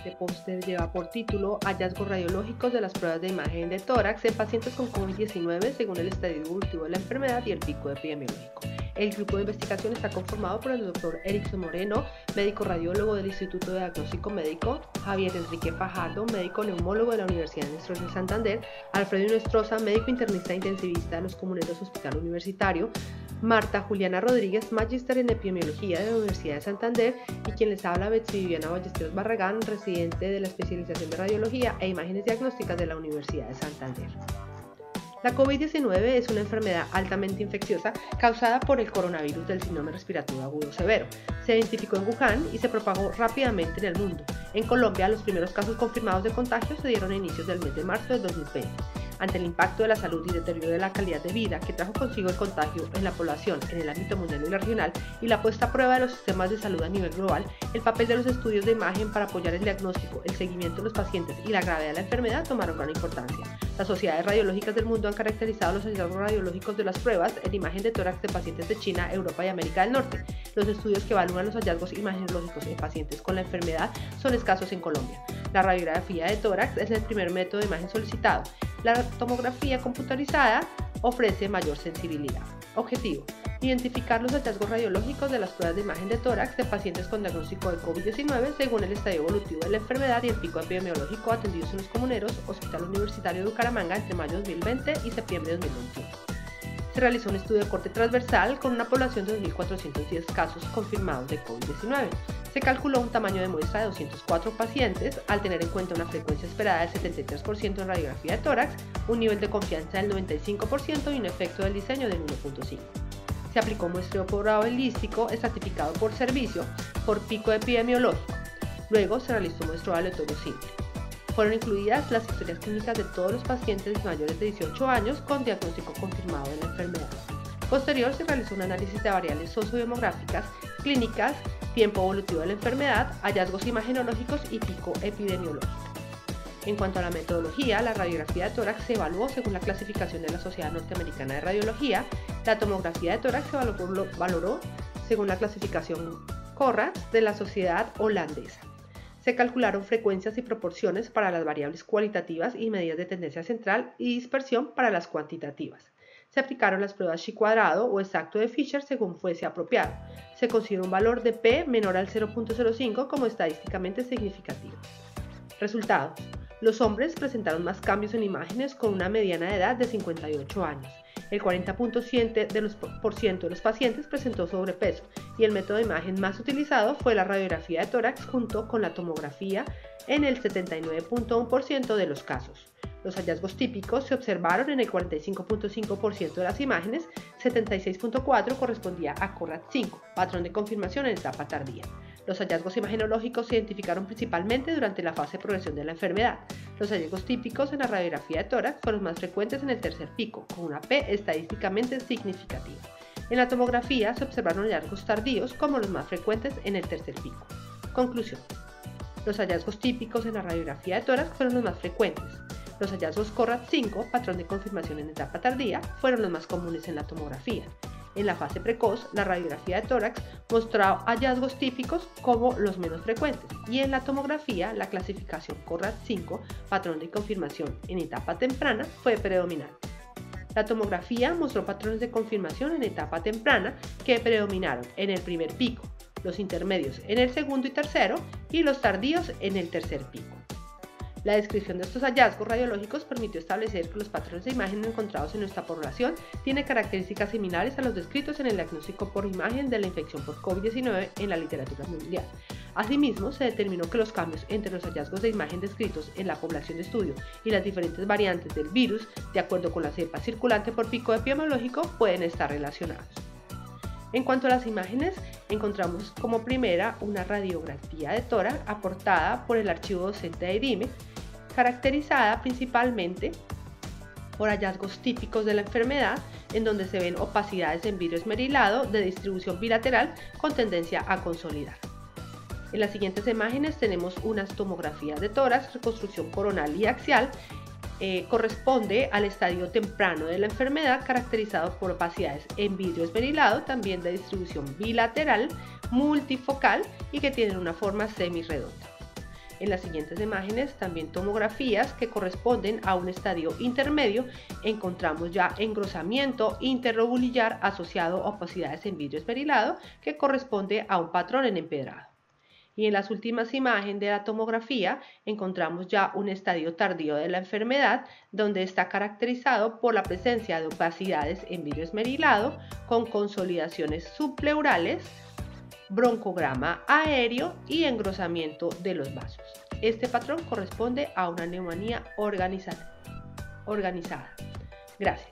Este póster lleva por título Hallazgos radiológicos de las pruebas de imagen de tórax en pacientes con COVID-19 según el estadio evolutivo de la enfermedad y el pico epidemiológico. El grupo de investigación está conformado por el Dr. Erickson Moreno, médico radiólogo del Instituto de Diagnóstico Médico, Javier Enrique Fajardo, médico neumólogo de la Universidad Nacional de Santander, Alfredo Inostroza, médico internista e intensivista de los Comuneros Hospital Universitario, Marta Juliana Rodríguez, magíster en epidemiología de la Universidad de Santander, y quien les habla, Betsy Viviana Ballesteros Barragán, residente de la especialización de radiología e imágenes diagnósticas de la Universidad de Santander. La COVID-19 es una enfermedad altamente infecciosa causada por el coronavirus del síndrome respiratorio agudo severo. Se identificó en Wuhan y se propagó rápidamente en el mundo. En Colombia, los primeros casos confirmados de contagio se dieron a inicios del mes de marzo de 2020. Ante el impacto de la salud y deterioro de la calidad de vida que trajo consigo el contagio en la población en el ámbito mundial y regional y la puesta a prueba de los sistemas de salud a nivel global, el papel de los estudios de imagen para apoyar el diagnóstico, el seguimiento de los pacientes y la gravedad de la enfermedad tomaron gran importancia. Las sociedades radiológicas del mundo han caracterizado los hallazgos radiológicos de las pruebas en imagen de tórax de pacientes de China, Europa y América del Norte. Los estudios que evalúan los hallazgos imagenológicos en pacientes con la enfermedad son escasos en Colombia. La radiografía de tórax es el primer método de imagen solicitado. La tomografía computarizada ofrece mayor sensibilidad. Objetivo: identificar los hallazgos radiológicos de las pruebas de imagen de tórax de pacientes con diagnóstico de COVID-19 según el estadio evolutivo de la enfermedad y el pico epidemiológico atendidos en los Comuneros Hospital Universitario de Bucaramanga entre mayo de 2020 y septiembre de 2021. Se realizó un estudio de corte transversal con una población de 2.410 casos confirmados de COVID-19. Se calculó un tamaño de muestra de 204 pacientes al tener en cuenta una frecuencia esperada del 73% en radiografía de tórax, un nivel de confianza del 95% y un efecto del diseño del 1.5. Se aplicó muestreo probabilístico estratificado por servicio por pico epidemiológico. Luego se realizó muestreo aleatorio simple. Fueron incluidas las historias clínicas de todos los pacientes mayores de 18 años con diagnóstico confirmado de la enfermedad. Posterior se realizó un análisis de variables sociodemográficas, clínicas, tiempo evolutivo de la enfermedad, hallazgos imagenológicos y pico epidemiológico. En cuanto a la metodología, la radiografía de tórax se evaluó según la clasificación de la Sociedad Norteamericana de Radiología, la tomografía de tórax se valoró según la clasificación CORAT de la Sociedad Holandesa. Se calcularon frecuencias y proporciones para las variables cualitativas y medidas de tendencia central y dispersión para las cuantitativas. Se aplicaron las pruebas chi-cuadrado o exacto de Fisher según fuese apropiado. Se consideró un valor de P menor al 0.05 como estadísticamente significativo. Resultados: los hombres presentaron más cambios en imágenes con una mediana edad de 58 años. El 40% de los pacientes presentó sobrepeso y el método de imagen más utilizado fue la radiografía de tórax junto con la tomografía en el 79.1% de los casos. Los hallazgos típicos se observaron en el 45.5% de las imágenes, 76.4% correspondía a CORAT5, patrón de confirmación en etapa tardía. Los hallazgos imagenológicos se identificaron principalmente durante la fase de progresión de la enfermedad. Los hallazgos típicos en la radiografía de tórax fueron más frecuentes en el tercer pico, con una P estadísticamente significativa. En la tomografía se observaron hallazgos tardíos como los más frecuentes en el tercer pico. Conclusión: los hallazgos típicos en la radiografía de tórax fueron los más frecuentes. Los hallazgos CORAT5, patrón de confirmación en etapa tardía, fueron los más comunes en la tomografía. En la fase precoz, la radiografía de tórax mostró hallazgos típicos como los menos frecuentes, y en la tomografía, la clasificación CORAT5, patrón de confirmación en etapa temprana, fue predominante. La tomografía mostró patrones de confirmación en etapa temprana que predominaron en el primer pico, los intermedios en el segundo y tercero, y los tardíos en el tercer pico. La descripción de estos hallazgos radiológicos permitió establecer que los patrones de imagen encontrados en nuestra población tienen características similares a los descritos en el diagnóstico por imagen de la infección por COVID-19 en la literatura mundial. Asimismo, se determinó que los cambios entre los hallazgos de imagen descritos en la población de estudio y las diferentes variantes del virus, de acuerdo con la cepa circulante por pico epidemiológico, pueden estar relacionados. En cuanto a las imágenes, encontramos como primera una radiografía de tórax aportada por el archivo docente de IDIME, caracterizada principalmente por hallazgos típicos de la enfermedad, en donde se ven opacidades en vidrio esmerilado de distribución bilateral con tendencia a consolidar. En las siguientes imágenes tenemos unas tomografías de tórax, reconstrucción coronal y axial. Corresponde al estadio temprano de la enfermedad, caracterizado por opacidades en vidrio esmerilado, también de distribución bilateral, multifocal y que tienen una forma semirredonda. En las siguientes imágenes, también tomografías que corresponden a un estadio intermedio, encontramos ya engrosamiento interlobulillar asociado a opacidades en vidrio esmerilado, que corresponde a un patrón en empedrado. Y en las últimas imágenes de la tomografía encontramos ya un estadio tardío de la enfermedad, donde está caracterizado por la presencia de opacidades en vidrio esmerilado con consolidaciones subpleurales, broncograma aéreo y engrosamiento de los vasos. Este patrón corresponde a una neumonía organizada. Gracias.